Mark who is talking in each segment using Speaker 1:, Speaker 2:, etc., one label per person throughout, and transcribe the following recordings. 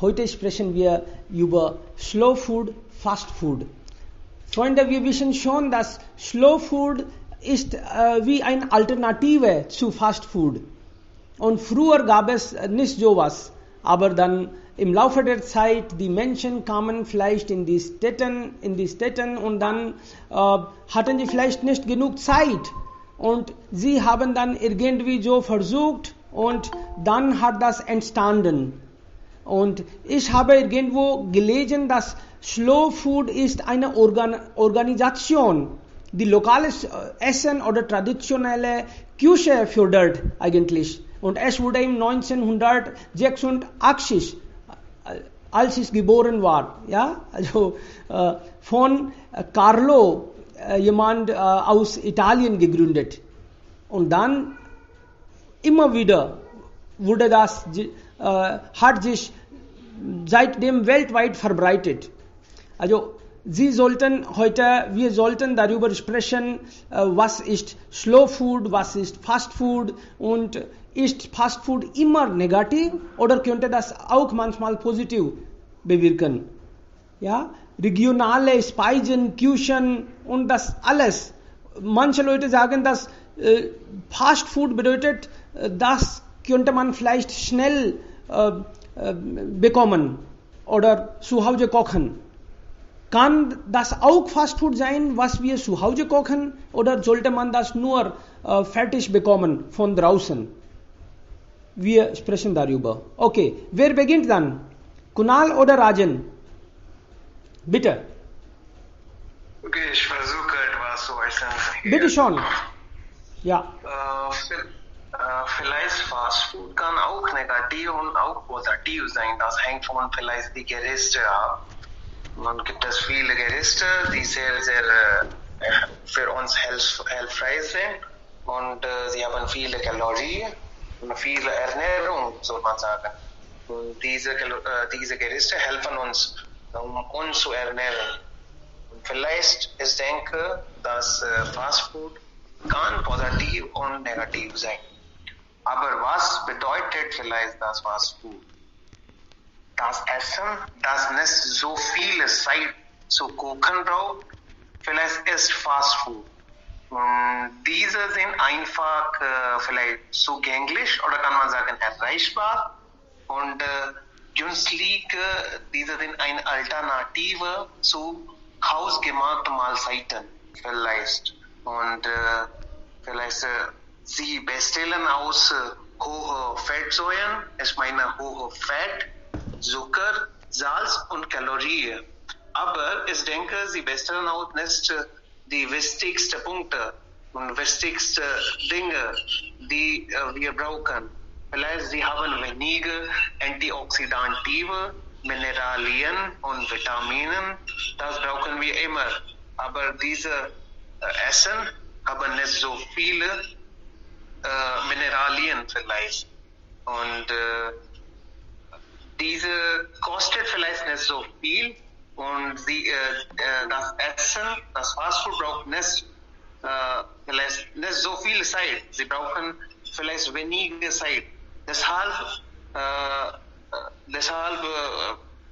Speaker 1: Heute sprechen wir über Slow Food, Fast Food. Freunde, wir wissen schon, dass Slow Food ist wie eine Alternative zu Fast Food. Und früher gab es nicht sowas. Aber dann im Laufe der Zeit, die Menschen kamen vielleicht in die Städten und dann hatten sie vielleicht nicht genug Zeit. Und sie haben dann irgendwie so versucht und dann hat das entstanden. Und ich habe irgendwo gelesen, dass Slow Food ist eine Organisation, die lokales Essen oder traditionelle Küche fördert eigentlich. Und es wurde im 1986, als ich geboren war, ja, also von Carlo, jemand aus Italien gegründet. Und dann immer wieder wurde das, hat sich seitdem weltweit verbreitet. Also wir sollten darüber sprechen, was ist Slow Food, was ist Fast Food und ist Fast Food immer negativ oder könnte das auch manchmal positiv bewirken? Ja, regionale Speisen, Küchen und das alles. Manche Leute sagen, dass Fast Food bedeutet, das könnte man vielleicht schnell bekommen oder zu Hause kochen. Kann das auch Fast Food sein, was wir zu Hause kochen, oder sollte man das nur fertig bekommen von draußen? Wir sprechen darüber. Okay, wer beginnt dann? Kunal oder Rajan? Bitte.
Speaker 2: Okay, ich versuche etwas zu äußern.
Speaker 1: Bitte schon. Ja.
Speaker 2: Vielleicht Fast Food kann auch negativ und auch positiv sein. Das hängt von vielleicht die Gerichte ab. Man gibt es viele Gerichte, die sehr, sehr für uns hilfreich sind und sie haben viele Kalorien und viele Ernährung, soll man sagen. Und diese Gerichte helfen uns, um uns zu ernähren. Und vielleicht, ich denke, dass Fast Food kann positiv und negativ sein. Aber was bedeutet vielleicht das Fast Food? Das Essen, das nicht so viel Zeit zu kochen braucht, vielleicht ist Fast Food. Und diese sind einfach vielleicht zugänglich oder kann man sagen erreichbar und günstig. Diese sind eine Alternative zu hausgemachten Mahlzeiten vielleicht. Und vielleicht sie bestellen aus hohe Fettsäuren, ich meine hohe Fett, Zucker, Salz und Kalorien. Aber ich denke, sie bestellen auch nicht die wichtigsten Punkte und wichtigsten Dinge, die wir brauchen. Vielleicht sie haben weniger Antioxidantive, Mineralien und Vitaminen. Das brauchen wir immer. Aber diese Essen haben nicht so viele Mineralien vielleicht. Und diese kostet vielleicht nicht so viel und das Essen, das Fastfood braucht nicht, vielleicht nicht so viel Zeit. Sie brauchen vielleicht weniger Zeit. Deshalb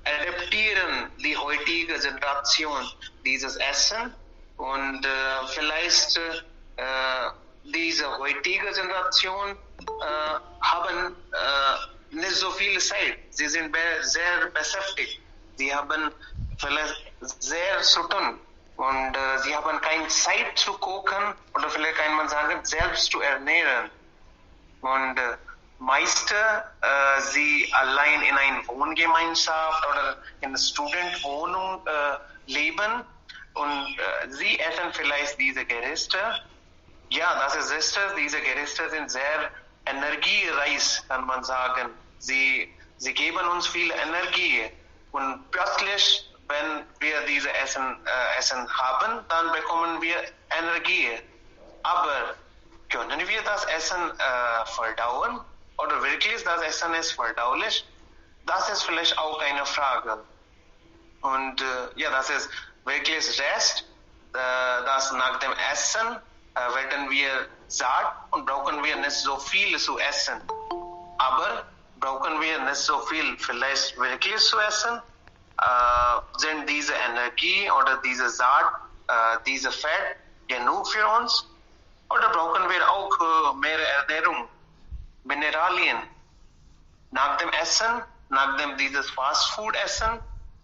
Speaker 2: adaptieren die heutige Generation dieses Essen und vielleicht diese heutige Generation haben nicht so viel Zeit. Sie sind sehr beschäftigt. Sie haben vielleicht sehr zu tun. Und sie haben keine Zeit zu kochen oder vielleicht kann man sagen, selbst zu ernähren. Und meiste sie allein in einer Wohngemeinschaft oder in einer Studentenwohnung leben und sie essen vielleicht diese Gerichte. Ja, das ist richtig. Diese Gerichte sind sehr energiereich, kann man sagen. Sie geben uns viel Energie. Und plötzlich, wenn wir diese Essen haben, dann bekommen wir Energie. Aber können wir das Essen verdauen? Oder wirklich das Essen ist verdaulich? Das ist vielleicht auch eine Frage. Und ja, das ist wirklich recht, dass nach dem Essen werden wir satt und brauchen wir nicht so viel zu essen. Aber brauchen wir nicht so viel. Vielleicht wirklich zu essen. Sind diese Energie oder diese Saat, diese Fett genug für uns? Oder brauchen wir auch mehr Ernährung, Mineralien? Nach dem Essen, nach dem dieses Fast Food Essen,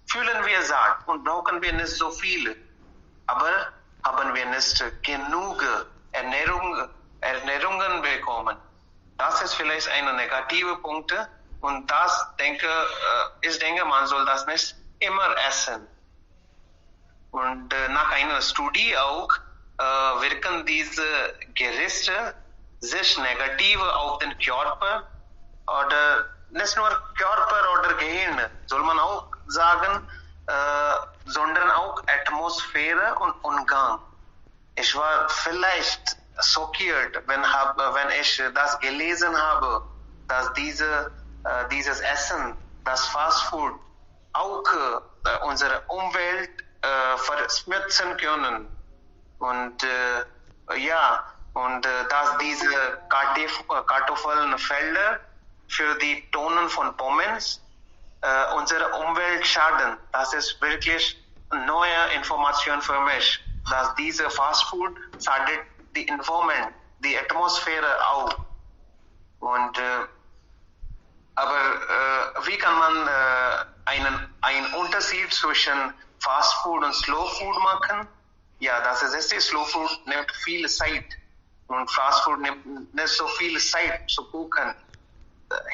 Speaker 2: fühlen wir satt und brauchen wir nicht so viel. Aber haben wir nicht genug Ernährungen bekommen. Das ist vielleicht ein negativer Punkt und ich denke, man soll das nicht immer essen. Und nach einer Studie auch wirken diese Gerichte sich negativ auf den Körper oder nicht nur Körper oder Gehirn, soll man auch sagen, sondern auch Atmosphäre und Umgang. Ich war vielleicht schockiert, wenn ich das gelesen habe, dass dieses Essen, das Fast Food, auch unsere Umwelt verschmutzen können. Und dass diese Kartoffelfelder für die Tonnen von Pommes unsere Umwelt schaden. Das ist wirklich neue Information für mich, dass diese Fast Food schadet die Environment, die Atmosphäre auch. Und aber wie kann man einen Unterschied zwischen Fast Food und Slow Food machen? Ja, das ist es. Slow Food nimmt viel Zeit und Fast Food nimmt nicht so viel Zeit zu kochen.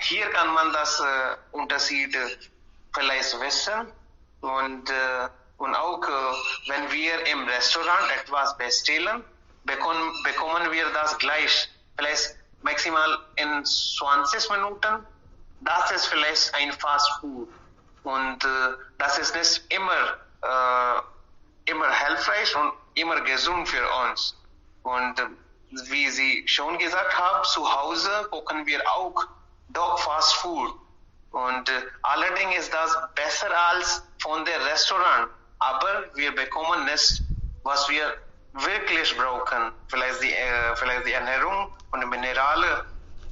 Speaker 2: Hier kann man das Unterschied vielleicht wissen und auch wenn wir im Restaurant etwas bestellen, bekommen wir das gleich, vielleicht maximal in 20 Minuten. Das ist vielleicht ein Fast Food und das ist nicht immer hilfreich und immer gesund für uns. Und wie Sie schon gesagt haben, zu Hause kochen wir auch doch Fast Food. Und allerdings ist das besser als von der Restaurant. Aber wir bekommen nicht, was wir wirklich brauchen. Vielleicht die Ernährung und die Minerale,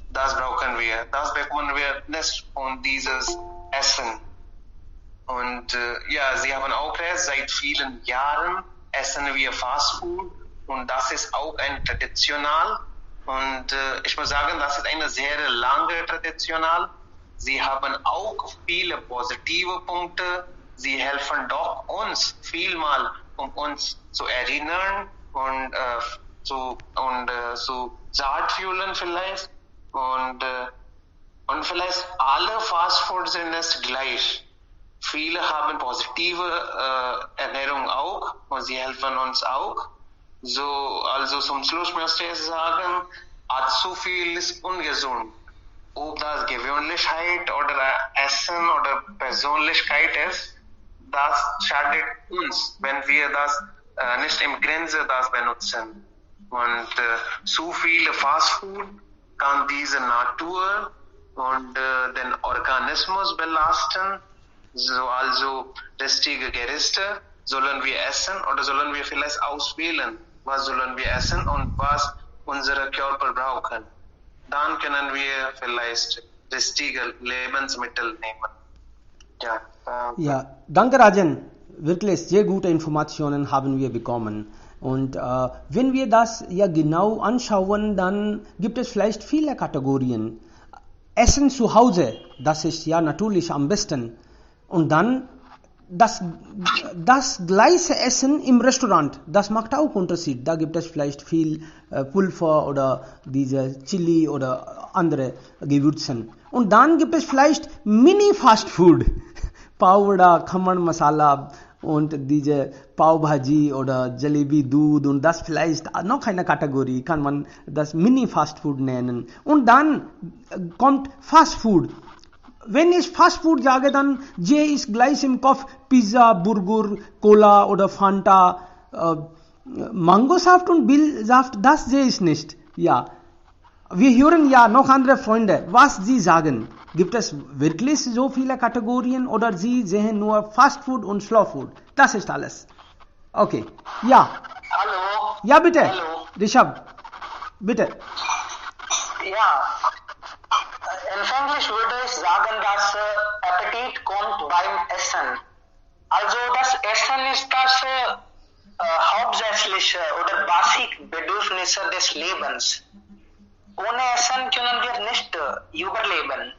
Speaker 2: das brauchen wir. Das bekommen wir nicht von dieses Essen. Und Sie haben auch recht, seit vielen Jahren essen wir Fast Food und das ist auch ein Traditional. Und ich muss sagen, das ist eine sehr lange Traditional. Sie haben auch viele positive Punkte. Sie helfen doch uns vielmal, um uns zu erinnern und zu satt fühlen vielleicht. Und vielleicht alle Fast Food sind nicht gleich. Viele haben positive Ernährung auch und sie helfen uns auch. Also zum Schluss möchte ich sagen, zu viel ist ungesund. Ob das Gewöhnlichkeit oder Essen oder Persönlichkeit ist, das schadet uns, wenn wir das nicht im Grenze das benutzen. Und zu viel Fast Food kann diese Natur und den Organismus belasten. Also richtige Gerichte sollen wir essen oder sollen wir vielleicht auswählen, was sollen wir essen und was unsere Körper brauchen. Dann können wir vielleicht richtige Lebensmittel nehmen.
Speaker 1: Ja, danke Rajan. Wirklich sehr gute Informationen haben wir bekommen. Und wenn wir das ja genau anschauen, dann gibt es vielleicht viele Kategorien. Essen zu Hause, das ist ja natürlich am besten. Und dann das gleiche Essen im Restaurant, das macht auch Unterschied. Da gibt es vielleicht viel Pulver oder diese Chili oder andere Gewürzen. Und dann gibt es vielleicht Mini-Fast-Food, Pav oder Khaman Masala und diese Pav Bhaji oder Jalebi Doodh und das vielleicht noch eine Kategorie, kann man das Mini-Fast-Food nennen. Und dann kommt Fast-Food. Wenn ich Fast Food sage, dann sehe ich gleich im Kopf Pizza, Burger, Cola oder Fanta, Mangosaft und Billsaft, das sehe ich nicht. Ja, wir hören ja noch andere Freunde, was sie sagen. Gibt es wirklich so viele Kategorien oder sie sehen nur Fast Food und Slow Food? Das ist alles. Okay, ja.
Speaker 3: Hallo.
Speaker 1: Ja, bitte.
Speaker 3: Hallo.
Speaker 1: Rishabh, bitte.
Speaker 3: Ja. Empfänglich würde ich sagen, dass Appetit kommt beim Essen. Also das Essen ist das hauptsächliche oder Basisbedürfnisse des Lebens. Ohne Essen können wir nicht überleben.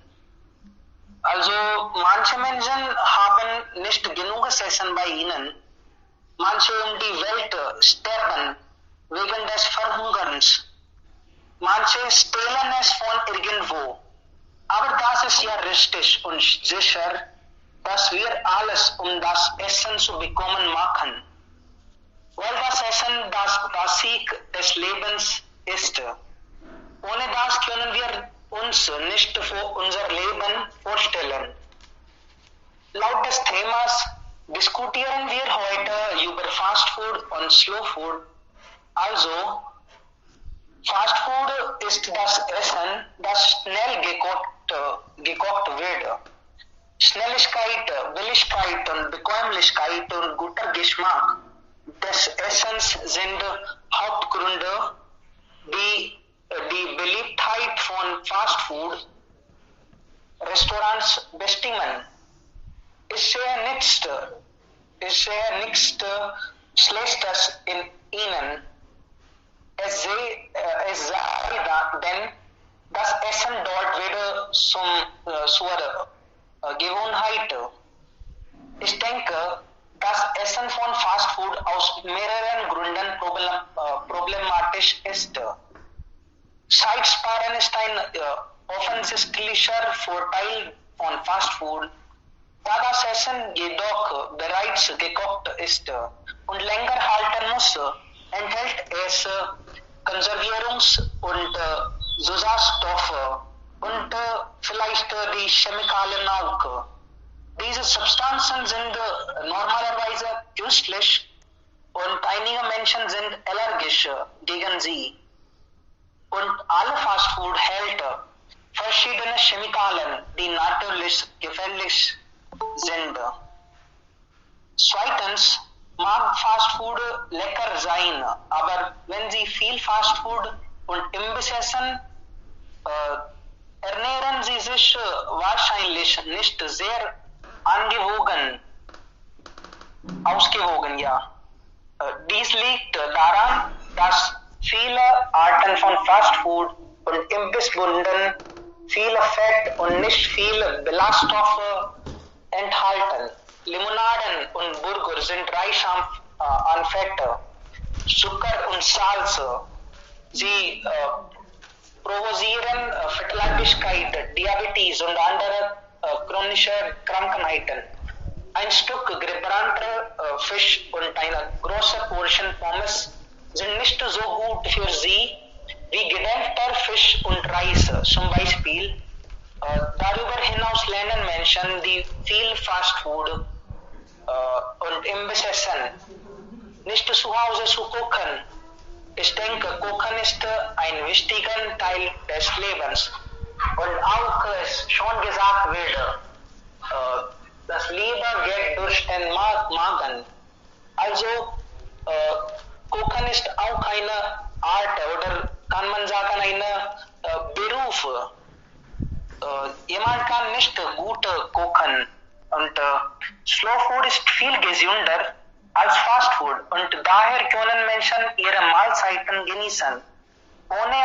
Speaker 3: Also manche Menschen haben nicht genug Essen bei ihnen. Manche um die Welt sterben wegen des Verhungerns. Manche stehlen es von irgendwo. Aber das ist ja richtig und sicher, dass wir alles, um das Essen zu bekommen, machen. Weil das Essen das Basic des Lebens ist. Ohne das können wir uns nicht für unser Leben vorstellen. Laut des Themas diskutieren wir heute über Fast Food und Slow Food. Also, Fast Food ist das Essen, das schnell gekocht wird. Schnelligkeit, Billigkeit und Bequemlichkeit und guter Geschmack des Essens sind Hauptgründe, die die Beliebtheit von Fast Food Restaurants bestimmen. Ich sehe nichts Schlechtes in ihnen. Es sei denn, das Essen dort wird zur Gewohnheit. Ich denke, das Essen von Fast Food aus mehreren Gründen problematisch ist. Zeitsparen ist ein offensichtlicher Vorteil von Fast Food, da das Essen jedoch bereits gekocht ist und länger halten muss, enthält es Konservierungs- und Zusatzstoffe und vielleicht die Chemikalien auch. Diese Substanzen sind normalerweise künstlich und einige Menschen sind allergisch gegen sie. Und alle Fast Food hält verschiedene Chemikalien, die natürlich gefährlich sind. Zweitens mag Fast Food lecker sein, aber wenn Sie viel Fast Food und Imbiss essen, ernähren Sie sich wahrscheinlich nicht sehr ausgewogen, ja. Dies liegt daran, dass viele Arten von Fast Food und Imbissbunden viele Fett und nicht viele Ballaststoffe enthalten. Limonaden und Burger sind reich an Fette, Zucker und Salz. Sie provozieren Fettleibigkeit, Diabetes und andere chronische Krankheiten. Ein Stück gebrannter Fisch und eine große Portion Pommes sind nicht so gut für Sie wie gedämpfter Fisch und Reis zum Beispiel. Darüber hinaus lernen Menschen, die viel Fast Food und Imbiss essen, nicht zu Hause zu kochen. Ich denke, Kochen ist ein wichtiger Teil des Lebens. Und auch es schon gesagt wird, das Leben geht durch den Magen. Also Kochen ist auch eine Art oder kann man sagen eine Beruf. Jemand kann nicht gut kochen und Slow Food ist viel gesünder als Fast Food und daher können Menschen ihre Mahlzeiten genießen, ohne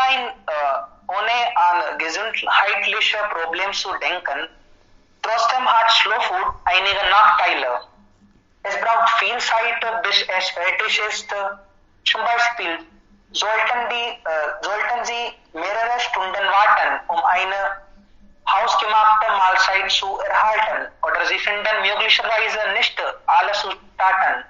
Speaker 3: an gesundheitliche Probleme zu denken. Trotzdem hat Slow Food einige Nachteile. Es braucht viel Zeit, bis es fertig ist. Zum Beispiel sollten Sie mehrere Stunden warten, um eine hausgemachte Mahlzeit zu erhalten, oder Sie finden möglicherweise nicht alle Zutaten,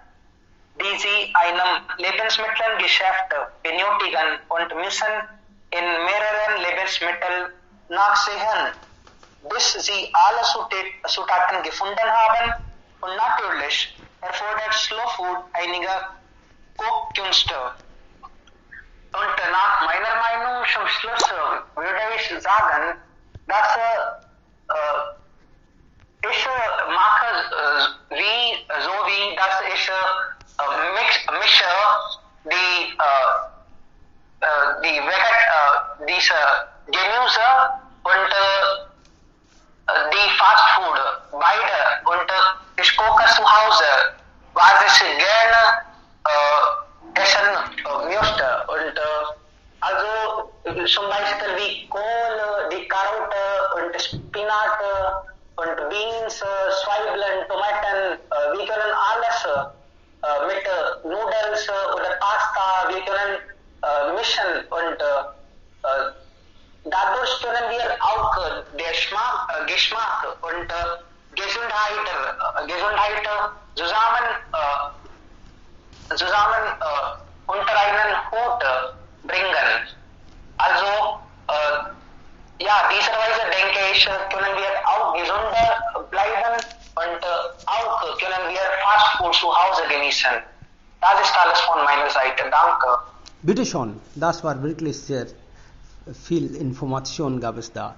Speaker 3: die Sie einem Lebensmittelgeschäft benötigen und müssen in mehreren Lebensmitteln nachsehen, bis Sie alle Zutaten gefunden haben. Und natürlich erfordert Slow Food einige Kochkünste. Und nach meiner Meinung zum Schluss würde ich sagen, dass ich mache wie dass ich mische diese Gemüse und ich gucke zu Hause, was ich gerne essen möchte. Und also zum Beispiel wie Kohl, die Karotte und Spinat und Beans, Zwiebeln, Tomaten, wir können alles mit Noodles oder Pasta, wir können mischen und dadurch können wir auch Geschmack und Gesundheit zusammen unter einen Hut bringen. Also ja, dieser Weise denke ich, können wir auch gesunder bleiben und auch können wir Fast Food zu Hause genießen. Das ist alles von meiner Seite. Danke.
Speaker 1: Bitte schon, das war wirklich sehr viel Information gab es da.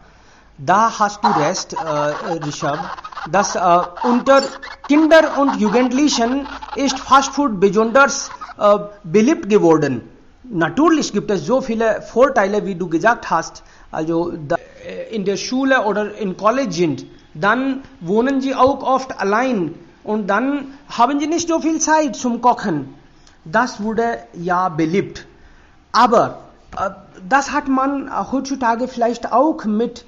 Speaker 1: Da hast du recht, Rishabh, dass unter Kinder und Jugendlichen ist Fastfood besonders beliebt geworden. Natürlich gibt es so viele Vorteile, wie du gesagt hast. Also in der Schule oder in College sind, dann wohnen sie auch oft allein und dann haben sie nicht so viel Zeit zum Kochen. Das wurde ja beliebt. Aber das hat man heutzutage vielleicht auch mit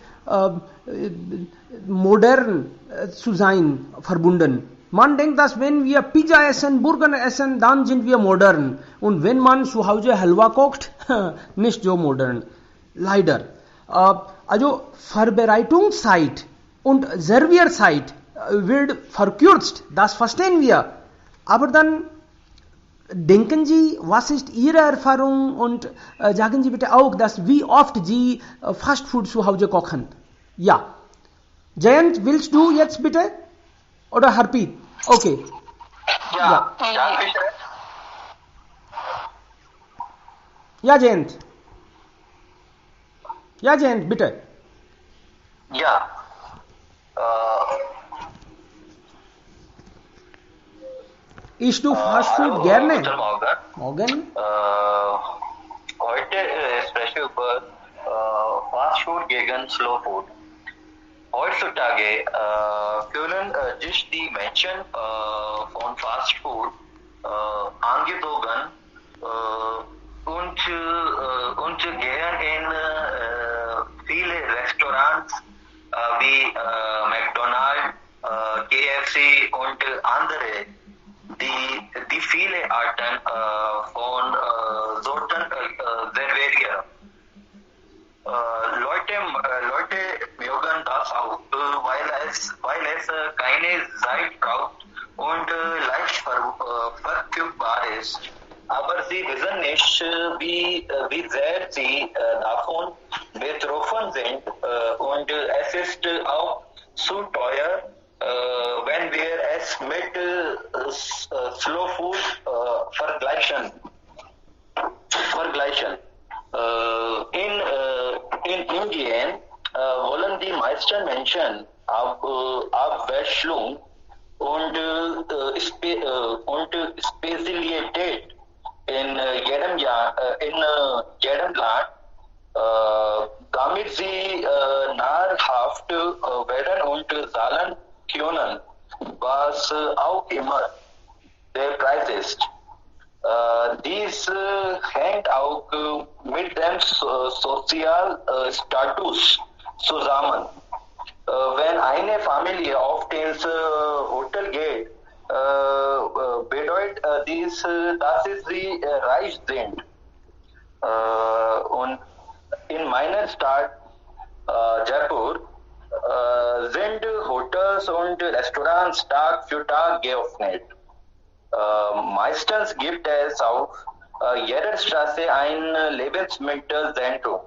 Speaker 1: modern zu sein verbunden. Man denkt, dass wenn wir Pizza essen, Burger essen, dann sind wir modern. Und wenn man zu Hause Halwa kocht, nicht so modern. Leider. Also Vorbereitungszeit und Servierzeit wird verkürzt. Das verstehen wir. Aber dann denken Sie, was ist Ihre Erfahrung und sagen Sie bitte auch, dass wie oft Sie Fastfood zu Hause kochen? Ja. Jayant, willst du jetzt bitte? Oder Harpreet? Okay.
Speaker 3: Ja, bitte.
Speaker 1: Ja, Jayant. Ja, Jayant, bitte.
Speaker 3: Ja.
Speaker 1: Isst du Fastfood gerne?
Speaker 4: Guten Morgen.
Speaker 1: Morgen?
Speaker 4: Heute spreche ich über Fastfood gegen Slow Food. Heutzutage fühlen sich die Menschen von Fast Food angezogen und gehen in viele Restaurants wie McDonald's, KFC und andere, die viele Arten von Sorten servieren. Leute mögen das auch, weil es keine Zeit braucht und leicht verfügbar ist. Aber sie wissen nicht, wie sehr sie davon betroffen sind und es ist auch zu teuer, wenn wir es mit Slow Food vergleichen. In Indien wollen die meisten Menschen Abwechslung und Spezialität in jedem Land, damit sie nahrhaft werden und zahlen können, was auch immer der Preis ist. Dies hängt auch mit dem Sozialstatus zusammen. Wenn eine Familie oft ins Hotel geht, bedeutet dies, dass sie reich sind. Und in meiner Stadt Jaipur sind Hotels und Restaurants Tag für Tag geöffnet. Meistens gibt es auf jeder Straße ein Lebensmittelzentrum.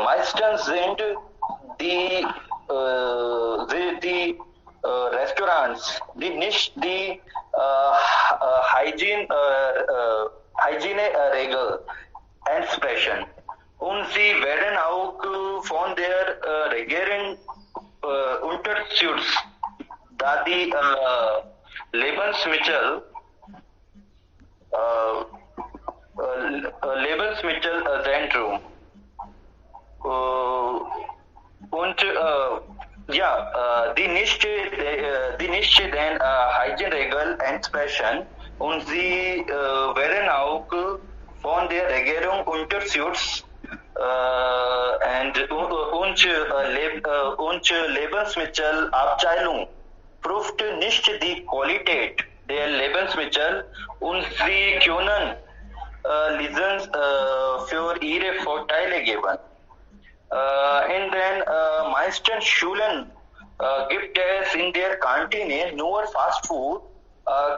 Speaker 4: Meistens sind die Restaurants, die nicht die Hygieneregel entsprechen. Und sie werden auch von der Regierung unterstützt, da die Lebensmittelzentrum und Die nicht den Hygiene-Regeln entsprechen und sie werden auch von der Regierung unterstützt und Lebensmittelabteilung prüft nicht die Qualität der Lebensmittel und sie können Lizenz für ihre Vorteile geben. In den meisten Schulen gibt es in der Kantine nur Fast Food,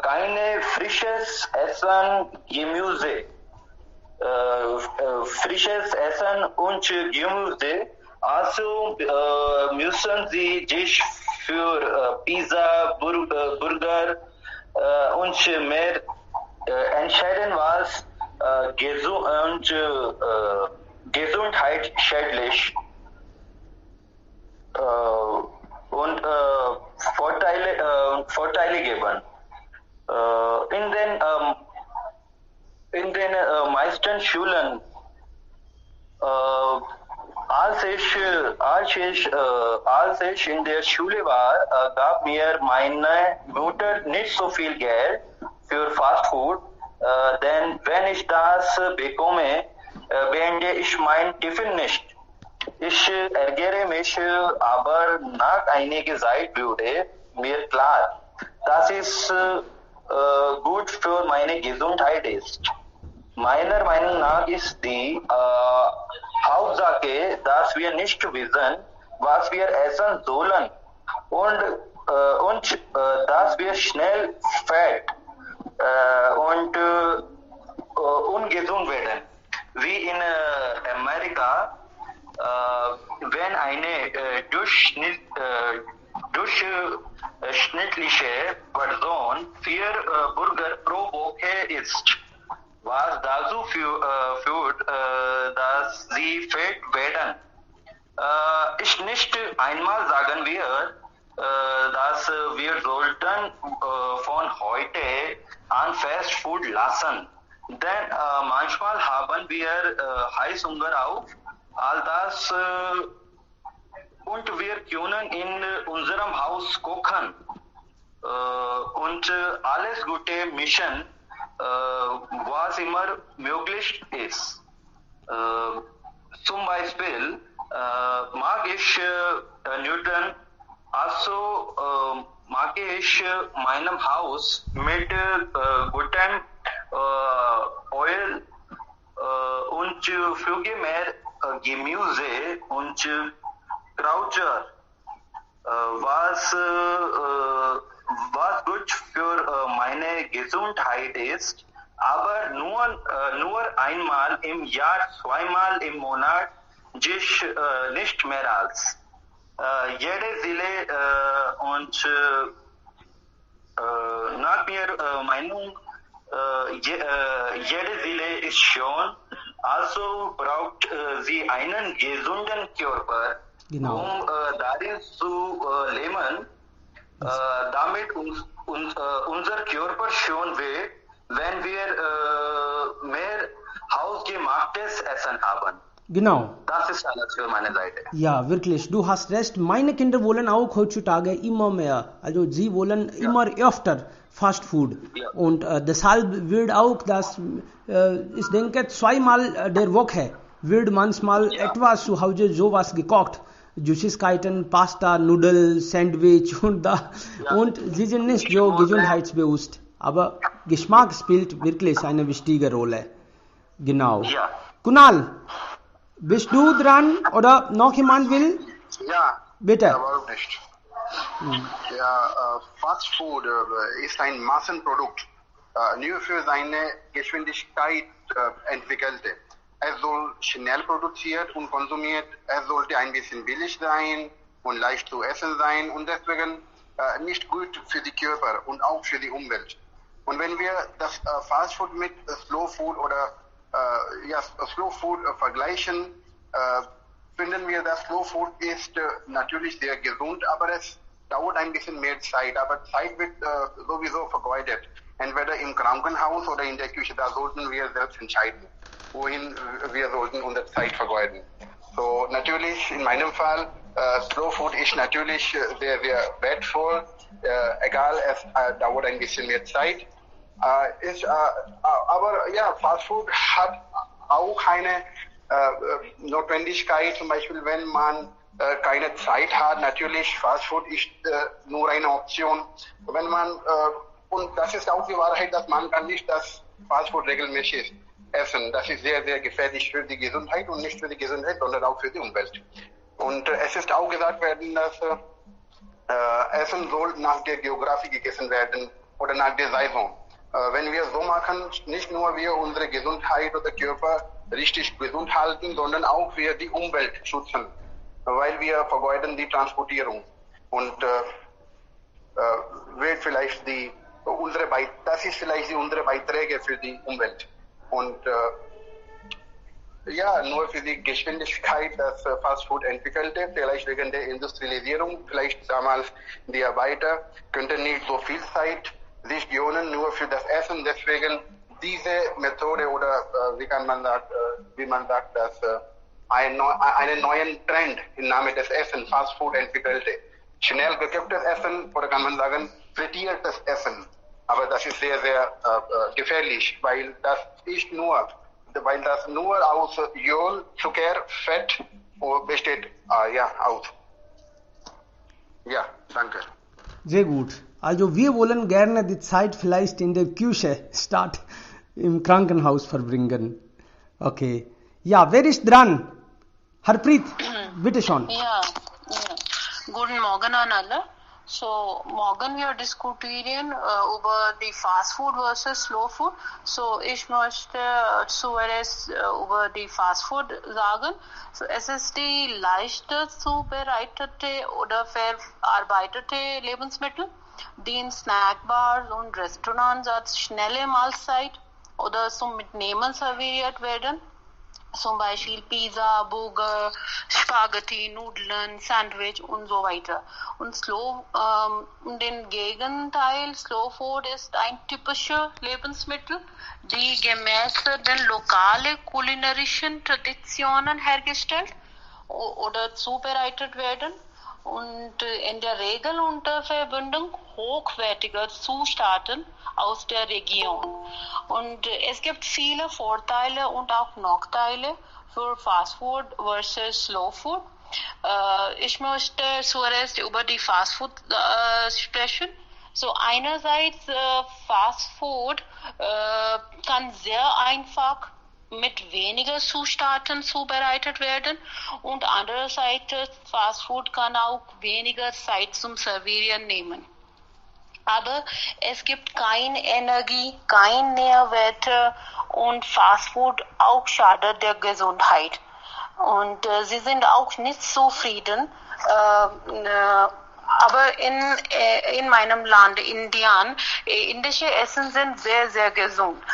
Speaker 4: keine frisches Essen, Gemüse. Frisches Essen und Gemüse. Also müssen sie sich für Pizza, Burger und mehr entscheiden, was gesundheitsschädlich und Vorteile geben. In den meisten Schulen, als ich in der Schule war, gab mir meine Mutter nicht so viel Geld für Fast Food, denn wenn ich das bekomme, beende ich mein Tiffin nicht. Ich ärgere mich, aber nach einiger Zeit wurde mir klar, dass es gut für meine Gesundheit ist. Meiner Meinung nach ist die Hauptsache, dass wir nicht wissen, was wir essen sollen und dass wir schnell fett und ungesund werden. Wie in Amerika, wenn eine durchschnittliche Person 4 Burger pro Woche isst, was dazu führt, dass sie fett werden. Ich nicht einmal sagen wir, dass wir sollten von heute an Fast Food lassen. Denn manchmal haben wir Heißhunger auf all das und wir können in unserem Haus kochen und alles Gute mischen, was immer möglich ist. Zum Beispiel mag ich Nudeln, also mag ich meinem Haus mit gutem Oil und füge mehr Gemüse und Krautsamen, was gut für meine Gesundheit ist, aber nur einmal im Jahr, zweimal im Monat, nicht mehr als. Jede Seele und nach mir Meinung, jede Seele ist schön, also braucht sie einen gesunden Körper, um darin zu leben, damit unser Körper schön wird, wenn wir mehr hausgemachtes Essen haben.
Speaker 1: Genau.
Speaker 4: Das ist alles für meine Seite.
Speaker 1: Ja, wirklich. Du hast recht. Meine Kinder wollen auch heutzutage immer mehr. Also sie wollen immer öfter Fast Food.
Speaker 4: Ja.
Speaker 1: Und deshalb wird auch das, ich denke, zweimal der Woche wird manchmal etwas zu Hause sowas gekocht. Süßigkeiten, Pasta, Nudeln, Sandwich und sie sind nicht so gesundheitsbewusst. Aber Geschmack spielt wirklich eine wichtige Rolle. Genau.
Speaker 4: Ja.
Speaker 1: Kunal, bist du dran oder noch jemand will?
Speaker 5: Ja,
Speaker 1: Bitte.
Speaker 5: warum nicht? Ja, Fast Food ist ein Massenprodukt, nur für seine Geschwindigkeit entwickelte. Es soll schnell produziert und konsumiert, es sollte ein bisschen billig sein und leicht zu essen sein und deswegen nicht gut für die Körper und auch für die Umwelt. Und wenn wir das Fast Food mit Slow Food oder Slow Food vergleichen, finden wir, dass Slow Food ist natürlich sehr gesund, aber es dauert ein bisschen mehr Zeit. Aber Zeit wird sowieso vergeudet. Entweder im Krankenhaus oder in der Küche, da sollten wir selbst entscheiden, wohin wir sollten unsere Zeit vergeuden. So, natürlich in meinem Fall Slow Food ist natürlich sehr, sehr wertvoll, egal, es dauert ein bisschen mehr Zeit. Aber ja, Fast Food hat auch eine Notwendigkeit, zum Beispiel wenn man keine Zeit hat. Natürlich, Fast Food ist nur eine Option. Wenn man, und das ist auch die Wahrheit, dass man kann nicht das Fast Food regelmäßig essen. Das ist sehr, sehr gefährlich für die Gesundheit und nicht für die Gesundheit, sondern auch für die Umwelt. Und es ist auch gesagt worden, dass Essen soll nach der Geografie gegessen werden oder nach der Saison. Wenn wir so machen, nicht nur wir unsere Gesundheit oder Körper richtig gesund halten, sondern auch wir die Umwelt schützen, weil wir vergeuden die Transportierung und wird vielleicht das ist vielleicht unsere Beiträge für die Umwelt und ja, nur für die Geschwindigkeit, das Fast Food entwickelte, vielleicht wegen der Industrialisierung, vielleicht damals die Arbeiter könnten nicht so viel Zeit sich gönnen nur für das Essen, deswegen diese Methode oder wie man sagt, dass einen neuen Trend im Namen des Essen, Fast Food entwickelte. Schnell gekochtes Essen oder kann man sagen frittiertes Essen. Aber das ist sehr, sehr gefährlich, weil das nur aus Öl, Zucker, Fett besteht. Aus. Ja, danke.
Speaker 1: Sehr gut. Also wir wollen gerne die Zeit vielleicht in der Küche statt im Krankenhaus verbringen. Okay. Ja, wer ist dran? Harpreet, bitte schon.
Speaker 6: Ja. Guten Morgen an alle. So, morgen wir diskutieren über die Fast Food versus Slow Food. So, ich möchte zuerst über die Fast Food sagen. So, es ist die leichter zubereitete oder verarbeitete Lebensmittel, die in Snackbars und Restaurants als schnelle Mahlzeit oder zum Mitnehmen serviert werden. Zum Beispiel Pizza, Burger, Spaghetti, Nudeln, Sandwich und so weiter. Und den Gegenteil, Slow Food ist ein typischer Lebensmittel, die gemäß den lokalen kulinarischen Traditionen hergestellt oder zubereitet werden und in der Regel unter Verbindung hochwertiger Zutaten aus der Region. Und es gibt viele Vorteile und auch Nachteile für Fast Food versus Slow Food. Ich möchte zuerst über die Fast Food sprechen. So einerseits Fast Food kann sehr einfach mit weniger Zutaten zubereitet werden und andererseits Fast Food kann auch weniger Zeit zum Servieren nehmen. Aber es gibt keine Energie, keine Nährwerte und Fast Food auch schadet der Gesundheit. Und sie sind auch nicht zufrieden. Aber in meinem Land, Indien, indische Essen sind sehr, sehr gesund.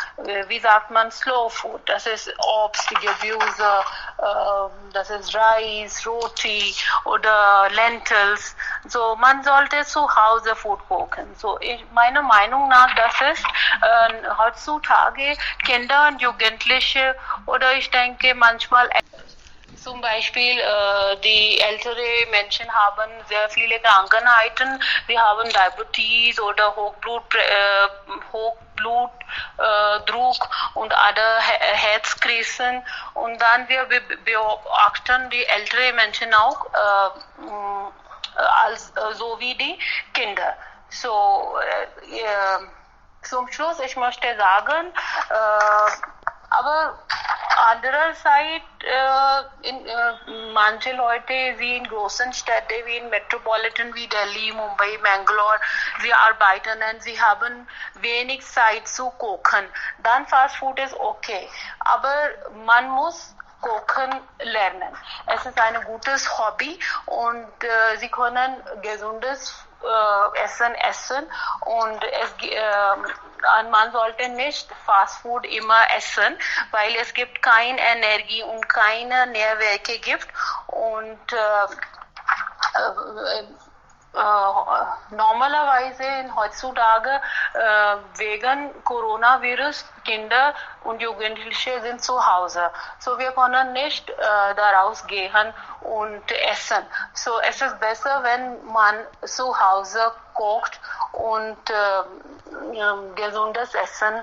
Speaker 6: Wie sagt man Slow Food? Das ist Obst, Gemüse, das ist Reis, Roti oder Lentils. So, man sollte zu Hause Food kochen. So, meiner Meinung nach, das ist heutzutage Kinder und Jugendliche oder ich denke manchmal zum Beispiel die ältere Menschen haben sehr viele Krankheiten, sie haben Diabetes oder Hochblutdruck und andere Herzkrisen und dann wir beobachten die ältere Menschen auch so wie die Kinder. So zum Schluss ich möchte sagen, aber andererseits manche Leute wie in großen Städten wie in Metropolitan wie Delhi, Mumbai, Mangalore, sie arbeiten und sie haben wenig Zeit zu kochen. Dann Fast Food ist okay, aber man muss kochen lernen. Es ist ein gutes Hobby und sie können gesundes Essen und man sollte nicht Fast Food immer essen, weil es gibt keine Energie und keine Nährwerte gibt und normalerweise heutzutage wegen Coronavirus Kinder und Jugendliche sind zu Hause. So wir können nicht daraus gehen und essen. So es ist besser, wenn man zu Hause kocht und gesundes Essen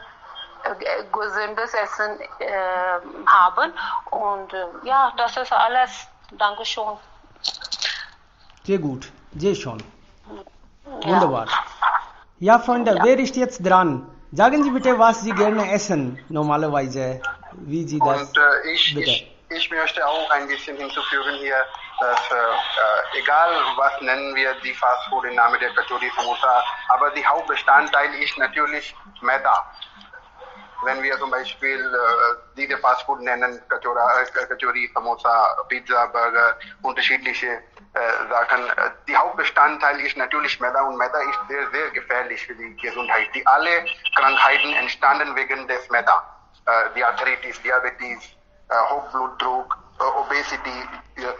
Speaker 6: haben. Und ja, das ist alles. Dankeschön.
Speaker 1: Sehr gut, sehr schön. Wunderbar. Ja, Freunde, wer ist jetzt dran? Sagen Sie bitte, was Sie gerne essen, normalerweise. Wie Sie das...
Speaker 5: Und ich möchte auch ein bisschen hinzufügen hier, dass egal was nennen wir die Fastfood im Namen der Kachori Samosa, aber die Hauptbestandteil ist natürlich Maida. Wenn wir zum Beispiel diese Fastfood nennen, Kachori, Samosa, Pizza, Burger, unterschiedliche Sachen, die Hauptbestandteil ist natürlich Maida und Maida ist sehr, sehr gefährlich für die Gesundheit. Die alle Krankheiten entstanden wegen des Maida. Die Arthritis, Diabetes, Hochblutdruck, Obesity,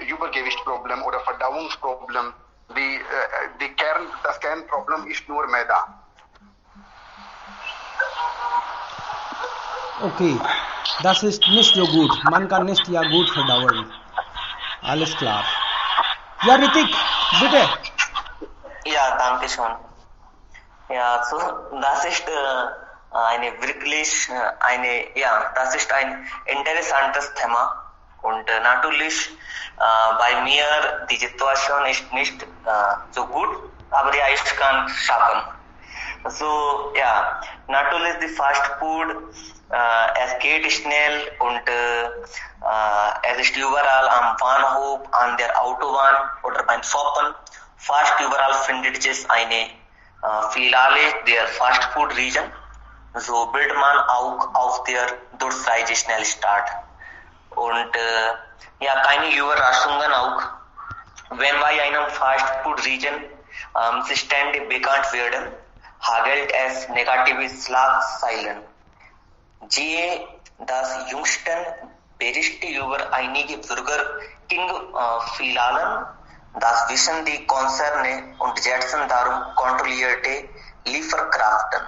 Speaker 5: Übergewichtsproblem oder Verdauungsproblem. Das Kernproblem ist nur Maida.
Speaker 1: Okay, das ist nicht so gut. Man kann nicht ja gut verdauen. Alles klar. Ja, Ritik, bitte.
Speaker 7: Ja, danke schön. Ja, so, das ist das ist ein interessantes Thema. Und natürlich, bei mir, die Situation ist nicht so gut, aber ja, ich kann schaffen. So, ja, natürlich die Fast Food, es geht schnell und es ist überall am Bahnhof, an der Autobahn oder beim Shoppen. Fast überall findet sich eine Filiale der Fast Food Region. So bildet man auch auf der Durchreise schnell Start. Und ja, keine Überraschungen auch. Wenn bei einem Fast Food Region ständig bekannt werden, hagelt es negative Schlagzeilen. Siehe das jüngsten Berichte über einige Burger King-Filialen, das wissen die Konzerne und setzen darum kontrollierte Lieferkräfte.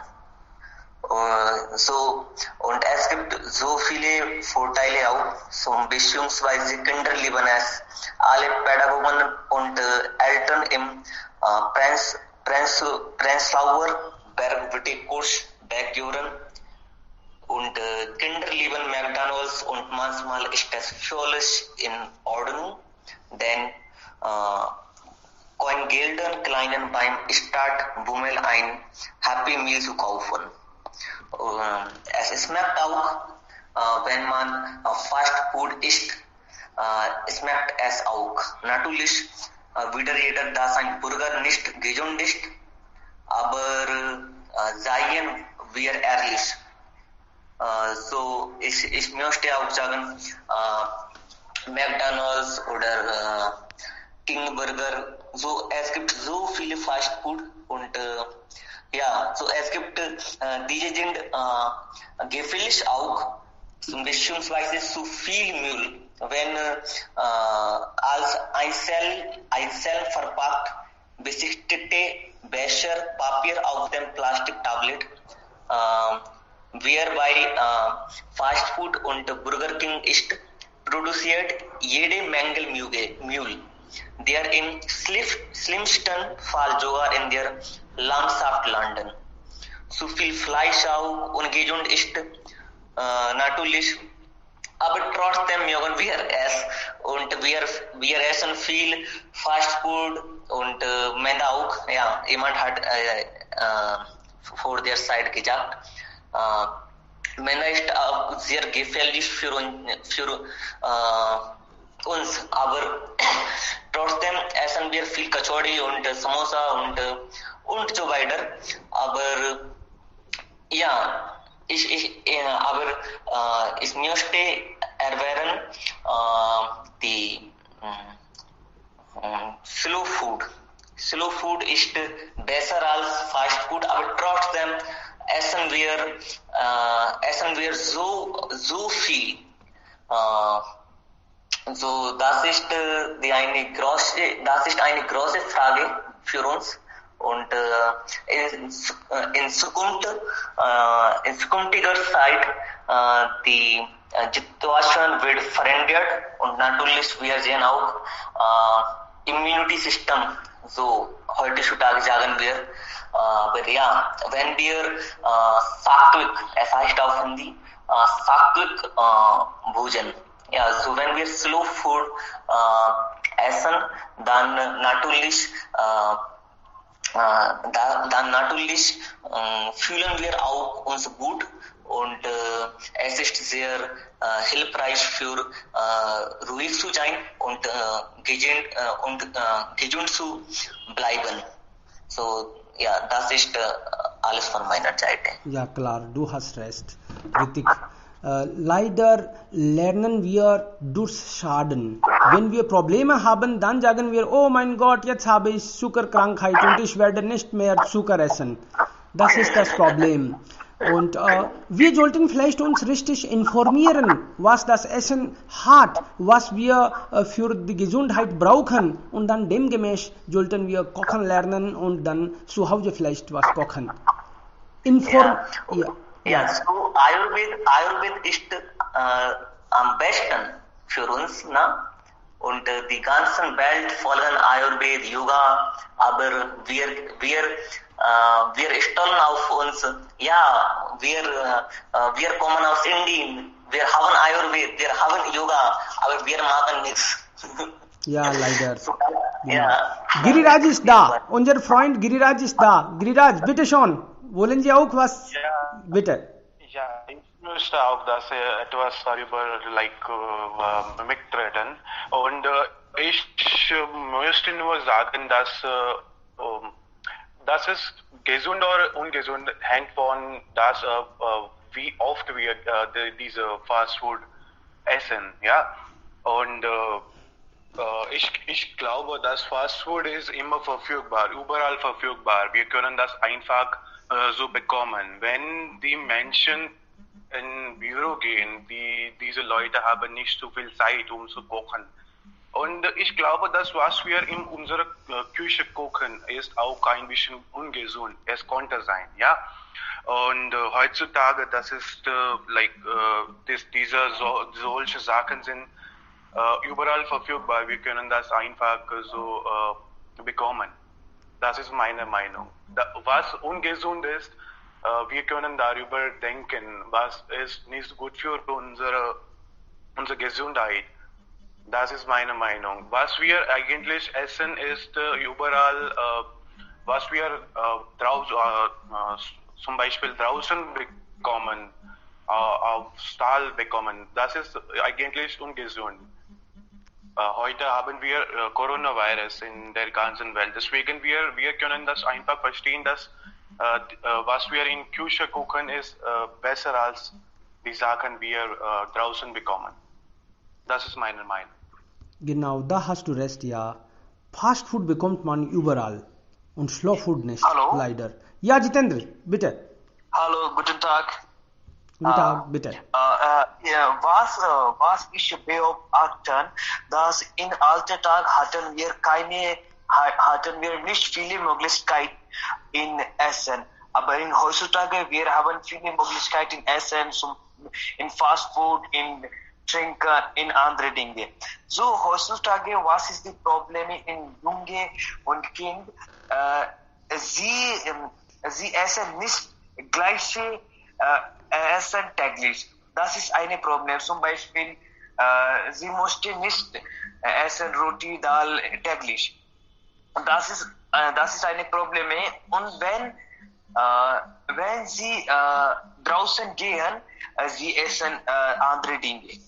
Speaker 7: Und es gibt so viele Vorteile auch, so beziehungsweise Kinder lieben es. Alle Pädagogen und Eltern im Prenzlauer Berg, Wittekurs, Bergjoren und Kinder lieben McDonalds und manchmal ist es völlig in Ordnung, denn kein Geld kleinen beim Startbummel ein Happy Meal zu kaufen. Es schmeckt auch, wenn man Fast Food isst, schmeckt es auch. Natürlich widerredet, dass ein Burger nicht gesund ist, aber seien wir ehrlich. So, ich möchte auch sagen, McDonalds oder King Burger, so, es gibt so viele Fast Food und ja, so es gibt, diese sind gefährlich auch, beziehungsweise zu viel Müll. Wenn als einzeln verpackt beschichtete Becher Papier auf dem Plastiktablet, wer bei Fast Food und Burger King ist, produziert jede Menge Müll, der im schlimmsten Fall sogar in der Landschaft landen. Zu viel Fleisch auch ungesund ist, natürlich, aber trotzdem mögen wir es und wir essen viel Fast Food und Maida auch, ja, jemand hat vor der Zeit gesagt, Maida ist auch sehr gefährlich für uns, aber trotzdem essen wir viel Kachori und Samosa und so weiter, aber ja, ich möchte erwähnen, die Slow Food. Slow Food ist besser als Fast Food, aber trotzdem essen wir so viel. So, das ist eine große Frage, für uns. Und in zukünftiger Zeit die Situation wird verändert und natürlich wir sehen auch Immunity System so heutzutage sagen wir. Aber ja, wenn wir Sattwik, es heißt auf Hindi, Sattwik Bhojan, ja, so wenn wir Slow Food essen, dann natürlich fühlen wir auch uns gut und es ist sehr hilfreich für ruhig zu sein und gesund zu bleiben. So, ja, das ist alles von meiner Seite.
Speaker 1: Ja, klar, du hast recht. Richtig. Leider lernen wir durch Schaden. Wenn wir Probleme haben, dann sagen wir, oh mein Gott, jetzt habe ich Zuckerkrankheit und ich werde nicht mehr Zucker essen. Das ist das Problem. Und wir sollten vielleicht uns richtig informieren, was das Essen hat, was wir für die Gesundheit brauchen. Und dann demgemäß sollten wir kochen lernen und dann zu Hause vielleicht was kochen.
Speaker 7: Ja, so Ayurved ist am besten für uns, na? Und die ganzen Welt folgen Ayurved, Yoga, aber wir stollen auf uns. Ja, wir kommen aus Indien, wir haben Ayurved, wir haben Yoga, aber wir machen nichts.
Speaker 1: Ja, leider.
Speaker 7: Ja.
Speaker 1: Giriraj ist da, unser Freund Giriraj ist da. Giriraj, bitte schon. Wollen Sie auch was?
Speaker 8: Ja.
Speaker 1: Bitte.
Speaker 8: Ja, ich möchte auch, dass etwas darüber mitreden. Und ich möchte nur sagen, dass das ist gesund oder ungesund hängt von das, wie oft wir diese Fast Food essen. Ja? Und ich glaube, dass Fast Food ist immer verfügbar, überall verfügbar. Wir können das einfach so bekommen. Wenn die Menschen in Büro gehen, diese Leute haben nicht so viel Zeit, um zu kochen. Und ich glaube, dass was wir in unserer Küche kochen, ist auch ein bisschen ungesund. Es konnte sein, ja. Und heutzutage, das ist solche Sachen sind überall verfügbar. Wir können das einfach so bekommen. Das ist meine Meinung. Was ungesund ist, wir können darüber denken, was ist nicht gut für unsere Gesundheit. Das ist meine Meinung. Was wir eigentlich essen, ist überall, was wir zum Beispiel draußen bekommen, auf Stall bekommen. Das ist eigentlich ungesund. Heute haben wir Coronavirus in der ganzen Welt. Deswegen wir können das einfach verstehen, dass was wir in Küche kochen ist besser als die Sachen wir draußen bekommen. Das ist meine Meinung.
Speaker 1: Genau, da hast du recht, ja. Fast Food bekommt man überall und Slow Food nicht,
Speaker 3: Hallo?
Speaker 1: leider. Ja, Jitendra, bitte.
Speaker 3: Hallo, guten Tag.
Speaker 1: Guten Tag, bitte.
Speaker 3: Was ich beobachten, dass in alten Tag hatten wir nicht viele Möglichkeiten in Essen. Aber in heutzutage wir haben viele Möglichkeiten in Essen, in Fast Food, in Trinken, in andere Dinge. So heutzutage, was ist die Probleme in Junge und Kind? Sie essen nicht gleiche Essen täglich. Das ist ein Problem. Zum Beispiel, sie mussten nicht essen Roti, Dal täglich. Und das ist ein Problem. Und wenn sie draußen gehen, sie essen andere Dinge.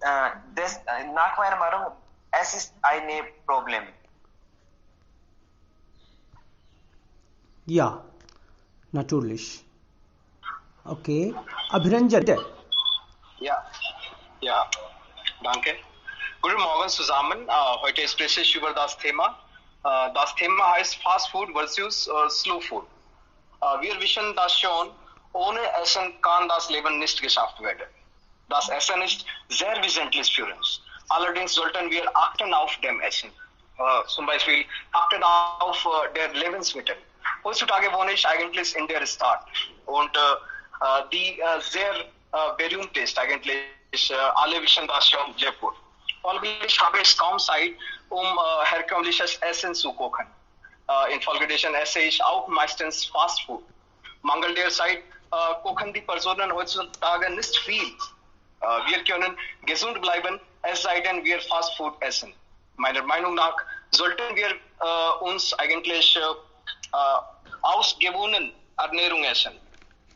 Speaker 3: Nach meiner Meinung, es ist ein Problem.
Speaker 1: Ja, natürlich. Okay. Abhiranjan, bitte.
Speaker 9: Ja, danke. Guten Morgen zusammen. Heute spreche ich über das Thema. Das Thema heißt Fast Food versus Slow Food. Wir wissen das schon, ohne Essen kann das Leben nicht geschafft werden. Das Essen ist sehr wesentlich für uns. Allerdings sollten wir achten auf dem Essen. zum Beispiel achtet auf der Lebensmittel. Heutzutage wohne ich eigentlich in der Stadt und die sehr berühmt ist eigentlich alle wissen das schon Jaipur. Folglich habe ich kaum Zeit, herkömmliches Essen zu kochen. Infolgedessen esse ich auch meistens Fast Food. Mangel der Zeit kochen die Personen heutzutage nicht viel. Wir können gesund bleiben, es sei denn, wir Fast Food essen. Meiner Meinung nach sollten wir uns eigentlich ausgewogene Ernährung essen.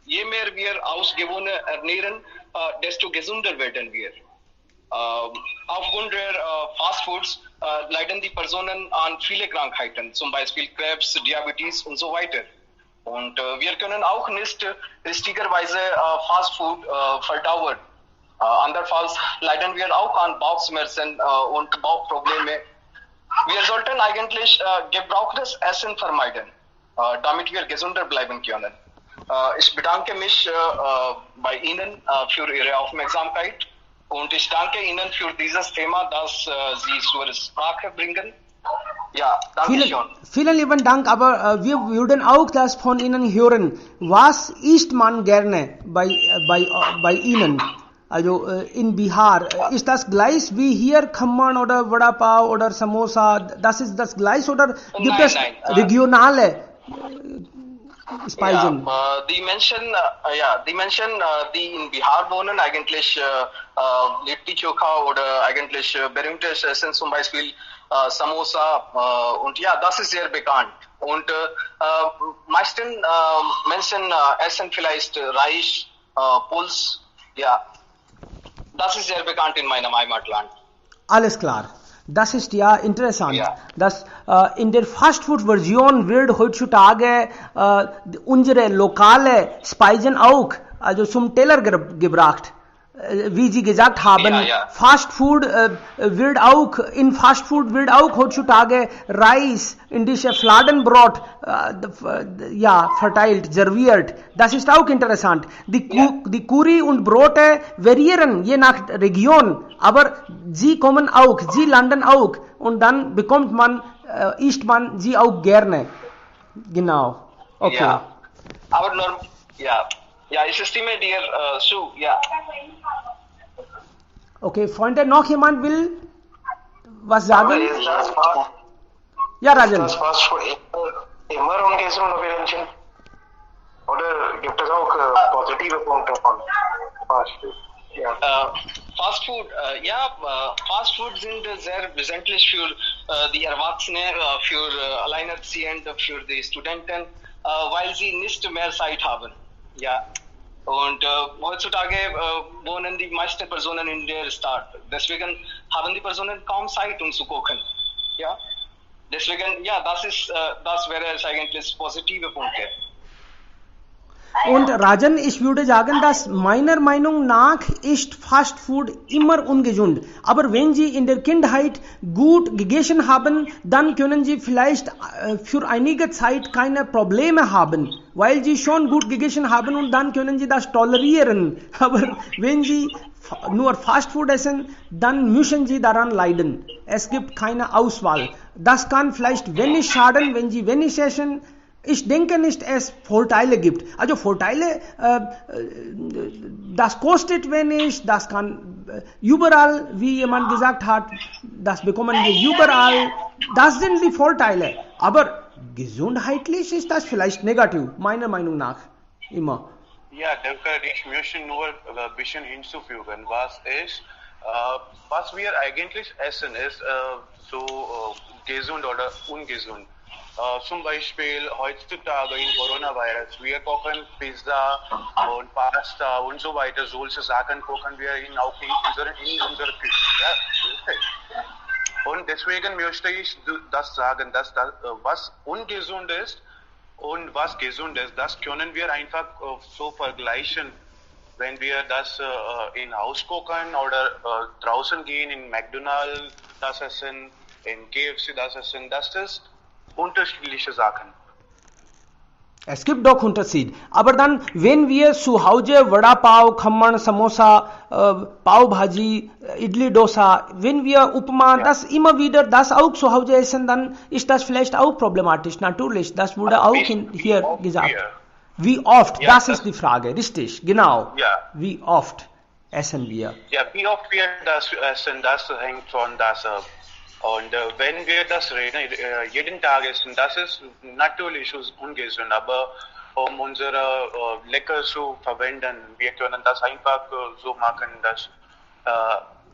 Speaker 9: Je mehr wir ausgewogen ernähren, desto gesünder werden wir. Aufgrund der Fast Foods leiden die Personen an viele Krankheiten, zum Beispiel Krebs, Diabetes und so weiter. Und wir können auch nicht richtigerweise Fast Food verdauen. Andernfalls leiden wir auch an Bauchschmerzen und Bauchprobleme. Wir sollten eigentlich gebrauchtes Essen vermeiden, damit wir gesünder bleiben können. Ich bedanke mich bei Ihnen für Ihre Aufmerksamkeit und ich danke Ihnen für dieses Thema, das Sie zur Sprache bringen. Ja, danke schön.
Speaker 1: Vielen lieben Dank, aber wir würden auch das von Ihnen hören. Was isst man gerne bei Ihnen? Also in Bihar, ist das gleich wie hier Khamman oder Vada Pav oder Samosa? Das ist das gleich oder gibt es regionale Speisen?
Speaker 9: Die Menschen, die in Bihar wohnen, eigentlich Litti Chokha oder eigentlich berühmtes Essen, zum Beispiel Samosa, und ja, das ist sehr bekannt. Und meisten Menschen essen vielleicht Reis, Puls, ja. Das ist sehr bekannt in meinem Heimatland.
Speaker 1: Alles klar. Das ist ja interessant, dass in der Fastfood-Version wird heutzutage unsere lokale Speisen auch zum Teller gebracht. Wie Sie gesagt haben, Fastfood wird auch heutzutage Reis, indische Fladenbrot verteilt, serviert. Das ist auch interessant. Die Curry und Brote variieren je nach Region, aber sie landen auch und dann isst man sie auch gerne. Genau. Okay.
Speaker 9: Ja, aber nur, ich stimme dir zu, ja.
Speaker 1: Okay, Freunde, noch jemand will was sagen? Ja, Rajan.
Speaker 2: Das was für immer ungesund Menschen? Oder gibt es auch positive Punkte von Fast Food?
Speaker 9: Fast Food, Fast Food sind sehr wesentlich für die Erwachsenen, für Alleinerziehende, für die Studenten, weil sie nicht mehr Zeit haben. Ja. Und heutzutage wohnen die meisten Personen in der Stadt. Deswegen haben die Personen kaum Zeit, zu kochen. Ja. Deswegen, das wäre eigentlich positive Punkte.
Speaker 1: Und Rajan, ich würde sagen, dass meiner Meinung nach ist Fast Food immer ungesund. Aber wenn Sie in der Kindheit gut gegessen haben, dann können Sie vielleicht für einige Zeit keine Probleme haben, weil Sie schon gut gegessen haben und dann können Sie das tolerieren. Aber wenn Sie nur Fast Food essen, dann müssen Sie daran leiden. Es gibt keine Auswahl. Das kann vielleicht wenig schaden, wenn Sie wenig essen. Ich denke nicht, es Vorteile gibt. Also Vorteile, das kostet wenig, das kann überall, wie jemand gesagt hat, das bekommen wir überall. Das sind die Vorteile. Aber gesundheitlich ist das vielleicht negativ, meiner Meinung nach, immer.
Speaker 8: Ja, ich möchte nur ein bisschen hinzufügen, was wir eigentlich essen, ist gesund oder ungesund. Zum Beispiel heutzutage im Coronavirus, wir kochen Pizza und Pasta und so weiter, solche Sachen kochen wir auch in unserer Küche. Ja? Und deswegen möchte ich das sagen, dass was ungesund ist und was gesund ist, das können wir einfach so vergleichen, wenn wir das in Haus kochen oder draußen gehen, in McDonald's das essen, in KFC das essen, das ist unterschiedliche Sachen.
Speaker 1: Es gibt doch Unterschied. Aber dann, wenn wir zu Hause Vada Pav, Khamman, Samosa, Pav Bhaji, Idli Dosa, wenn wir Upma, das immer wieder, das auch zu Hause essen, dann ist das vielleicht auch problematisch. Natürlich, das wurde auch hier gesagt. Wie oft? Ja, das ist die Frage, richtig, genau. Ja. Wie oft essen wir?
Speaker 8: Ja, wie oft wir das essen, das hängt von das ab. Und wenn wir das jeden Tag essen, das ist natürlich ungesund, aber um unsere Lecker zu verwenden, wir können das einfach so machen, dass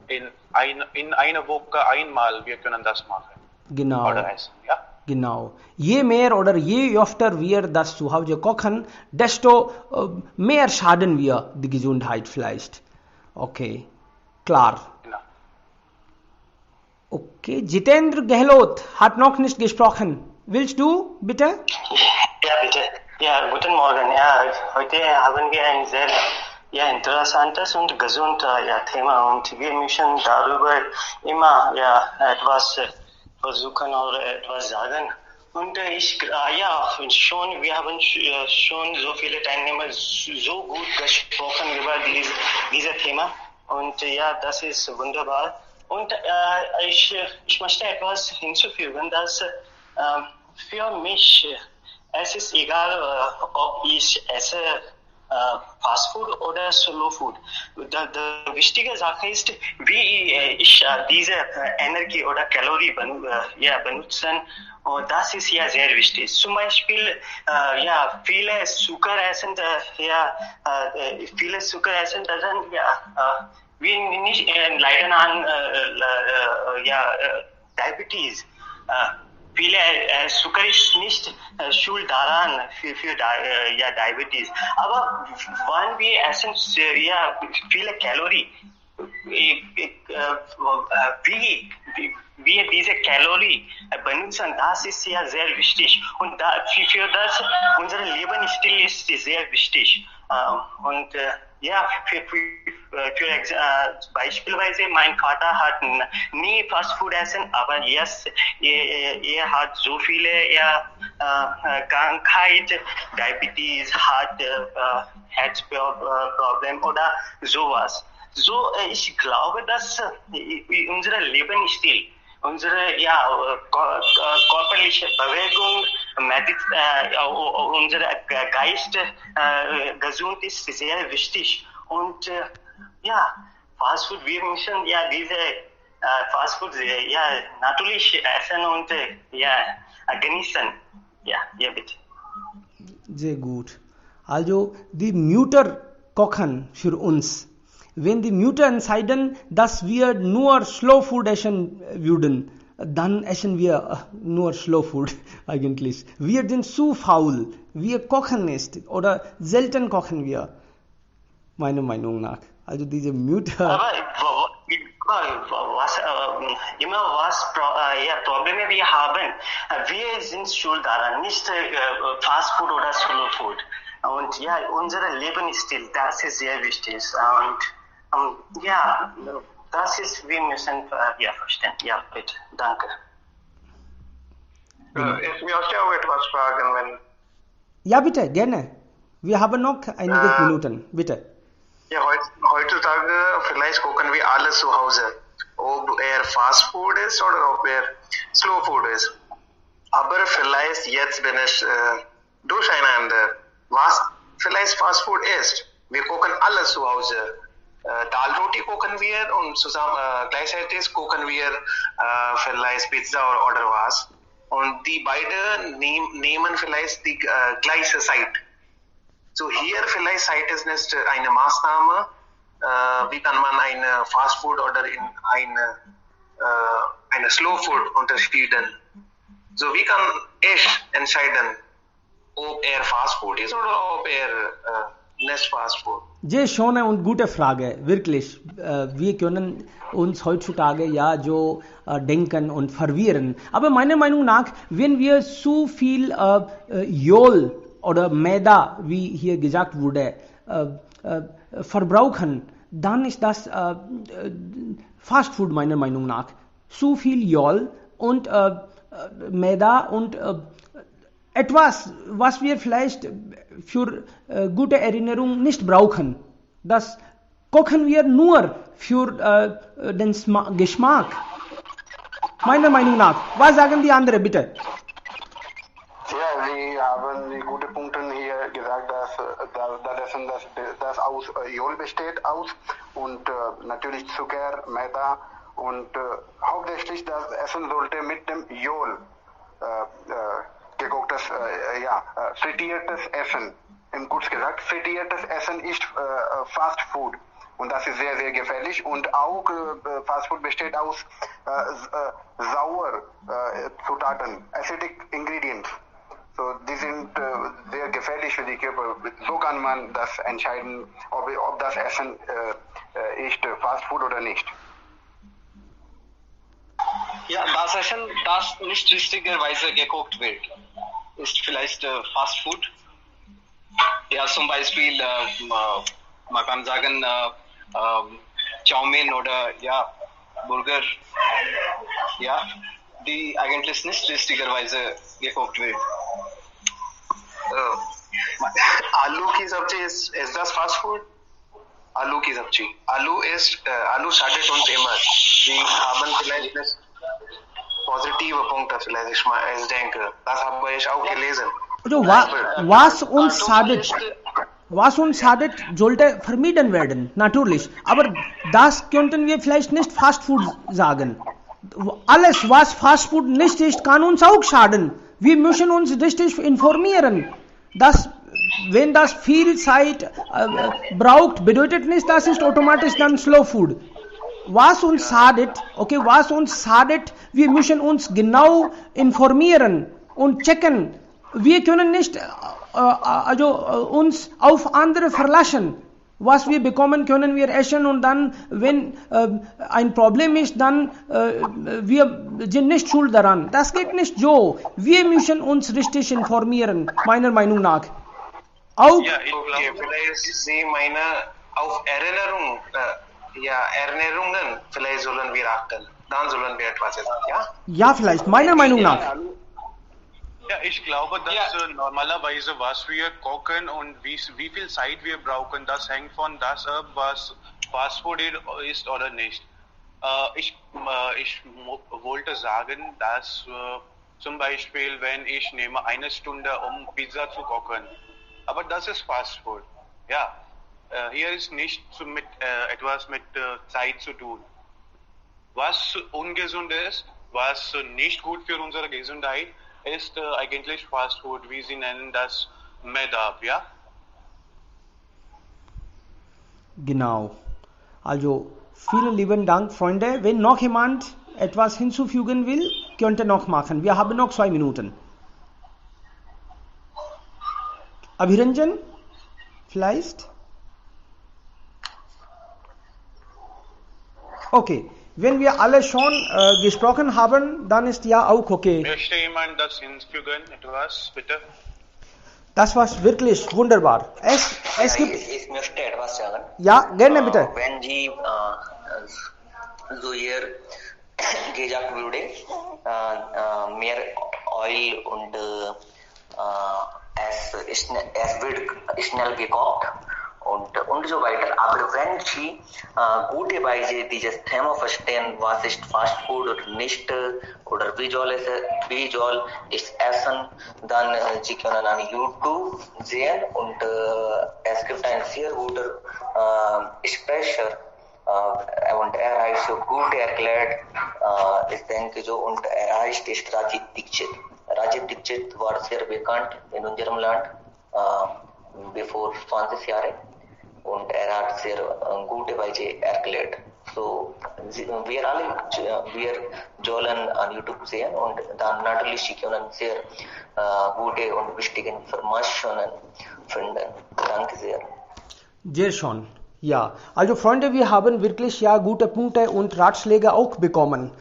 Speaker 8: in einer Woche einmal wir können das machen.
Speaker 1: Genau.
Speaker 8: Oder essen, ja?
Speaker 1: Genau. Je mehr oder je öfter wir das zu Hause kochen, desto mehr schaden wir die Gesundheit vielleicht. Okay, klar.
Speaker 8: Genau.
Speaker 1: Okay, Jitendra Gehlot hat noch nicht gesprochen. Willst du, bitte?
Speaker 10: Ja, bitte. Ja, guten Morgen. Ja, heute haben wir ein sehr interessantes und gesundes Thema und wir müssen darüber immer etwas versuchen oder etwas sagen. Und wir haben schon so viele Teilnehmer so gut gesprochen über dieses Thema. Und ja, das ist wunderbar. Und ich möchte etwas hinzufügen, dass für mich es ist egal, ob ich esse Fast Food oder Slow Food. Die wichtige Sache ist, wie ich diese Energie oder Kalorie benutzen. Und das ist ja sehr wichtig. Zum Beispiel, viele Zucker essen, dann wir nicht leiden an Diabetes. Viele Zucker ist nicht schuld daran für Diabetes. Aber wenn wir essen viele Kalorien, wie wir diese Kalorien benutzen, das ist ja sehr wichtig. Und für das, unser Lebensstil ist sehr wichtig. Beispielsweise mein Vater hat nie Fast Food essen, aber jetzt er hat so viele Krankheit, Diabetes, Herzproblem oder sowas. So, ich glaube, dass unser Lebensstil, unsere körperliche Bewegung, unser Geist gesund ist sehr wichtig. Und Fast Food, wir müssen diese Fast Food natürlich essen und genießen. Ja, bitte.
Speaker 1: Sehr gut. Also die Mütter kochen für uns. Wenn die Mütter entscheiden, dass wir nur Slow Food essen würden, dann essen wir nur Slow Food eigentlich. Wir sind zu faul. Wir kochen nicht oder selten kochen wir. Meiner Meinung nach. Also diese Mütter.
Speaker 10: Aber Probleme wir haben, wir sind schuld daran, nicht Fast Food oder Slow Food. Und unser Lebensstil, das ist sehr wichtig. Und das ist, wir müssen verstehen. Ja, bitte, danke.
Speaker 9: Ich möchte auch etwas fragen, wenn...
Speaker 1: Ja, bitte, gerne. Wir haben noch einige Minuten, bitte.
Speaker 2: Ja, heutzutage vielleicht kochen wir alles zu Hause. Ob Fast Food ist oder ob Slow Food ist. Aber vielleicht jetzt bin ich durcheinander, was vielleicht Fast Food ist. Wir kochen alles zu Hause. Dal Roti kochen wir und zusammen gleichzeitig kochen wir vielleicht Pizza oder was. Und die beiden nehmen vielleicht die gleiche Zeit. So hier vielleicht Zeit ist nicht eine Maßnahme, wie kann man eine Fast Food oder in eine Slow Food unterscheiden. So wie kann ich entscheiden, ob Fast Food ist oder ob nicht Fast Food.
Speaker 1: Sehr schöne und gute Frage, wirklich. Wir können uns heutzutage so denken und verwirren. Aber meiner Meinung nach, wenn wir zu viel Jol oder Maida, wie hier gesagt wurde, verbrauchen, dann ist das Fast Food meiner Meinung nach. Zu viel Jol und Maida und etwas, was wir vielleicht für gute Erinnerung nicht brauchen. Das kochen wir nur für den Geschmack. Meiner Meinung nach. Was sagen die anderen, bitte?
Speaker 5: Ja, Sie haben die guten Punkte hier gesagt, dass das aus Jod besteht und natürlich Zucker, Maida und hauptsächlich das Essen sollte mit dem Jod gekochtes, frittiertes Essen. Im kurz gesagt, frittiertes Essen ist Fast Food. Und das ist sehr, sehr gefährlich. Und auch Fast Food besteht aus sauer Zutaten, acidic Ingredients. So, die sind sehr gefährlich für die Körper. So kann man das entscheiden, ob das Essen ist Fast Food oder nicht.
Speaker 9: Ja, das Essen, das nicht richtigerweise gekocht wird, ist vielleicht Fast Food. Ja, zum Beispiel, man kann sagen, Chowmin oder ja, Burger, ja, die eigentlich nicht richtigerweise gekocht wird.
Speaker 2: आलू की सब्जी is das fast food? आलू की सब्जी. Alu startet uns immer. Sie haben vielleicht nicht positive Punkte vielleicht, ich denke. Das habe ich auch gelesen.
Speaker 1: Also, was uns schadet, sollte vermieden werden, natürlich. Aber das könnten wir vielleicht nicht Fast Food sagen. Alles, was Fast Food nicht ist, kann uns auch schaden. Wir müssen uns richtig informieren. Wenn das viel Zeit braucht, bedeutet nicht, das ist automatisch dann Slow Food. Was uns schadet, wir müssen uns genau informieren und checken. Wir können nicht uns auf andere verlassen. Was wir bekommen, können wir essen und dann, wenn ein Problem ist, dann wir sind nicht schuld daran. Das geht nicht so. Wir müssen uns richtig informieren, meiner Meinung nach. Auch
Speaker 2: ja, ich glaube, vielleicht Sie meinen auf Erinnerungen, vielleicht sollen wir achten. Dann sollen wir etwas essen, ja?
Speaker 1: Ja, vielleicht, meiner Meinung nach.
Speaker 8: Ja, ich glaube, dass normalerweise, was wir kochen und wie viel Zeit wir brauchen, das hängt von das ab, was Fast Food ist oder nicht. Ich wollte sagen, dass zum Beispiel, wenn ich nehme eine Stunde, um Pizza zu kochen, aber das ist Fast Food. Ja, hier ist nicht etwas mit Zeit zu tun. Was ungesund ist, was nicht gut für unsere Gesundheit ist eigentlich Fast Food, wie Sie nennen das Medab, ja?
Speaker 1: Genau. Also, vielen lieben Dank, Freunde. Wenn noch jemand etwas hinzufügen will, könnte noch machen. Wir haben noch 2 Minuten. Abhiranjan, vielleicht? Okay. Wenn wir alle schon gesprochen haben, dann ist ja auch okay.
Speaker 8: Möchte jemand das hinzufügen, etwas, bitte?
Speaker 1: Das war wirklich wunderbar. Es gibt...
Speaker 7: Ich möchte etwas sagen.
Speaker 1: Ja, gerne bitte.
Speaker 7: Wenn Sie so hier gesagt würde, mehr Oil und es wird schnell gekocht und so weiter. Aber wenn Sie gute Weise dieses Thema verstehen, was ist Fast Food oder nicht, oder wie soll ich essen, dann Sie können an YouTube sehen und es gibt einen sehr guten Sprecher und heißt so gut erklärt, ich denke so, und heißt Rajiv Dixit. Rajiv Dixit war sehr bekannt in unserem Land bevor 20 Jahren. Und hat sehr gute Weise erklärt. So, wir sollen an YouTube sehen und dann natürlich können sehr gute und wichtige Informationen finden. Danke sehr.
Speaker 1: Sehr schön. Ja, also Freunde, wir haben wirklich ja gute Punkte und Ratschläge auch bekommen.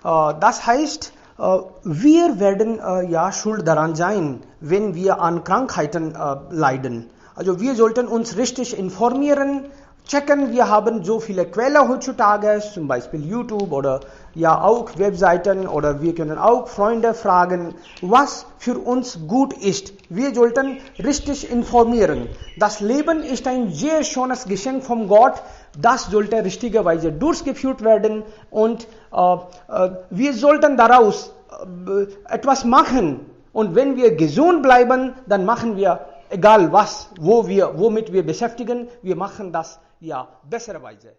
Speaker 1: Das heißt, wir werden ja schuld daran sein, wenn wir an Krankheiten leiden. Also wir sollten uns richtig informieren, checken. Wir haben so viele Quellen heutzutage, zum Beispiel YouTube oder ja auch Webseiten, oder wir können auch Freunde fragen, was für uns gut ist. Wir sollten richtig informieren. Das Leben ist ein sehr schönes Geschenk von Gott. Das sollte richtigerweise durchgeführt werden, und wir sollten daraus etwas machen. Und wenn wir gesund bleiben, dann machen wir, egal was, womit wir beschäftigen, wir machen das ja besserweise.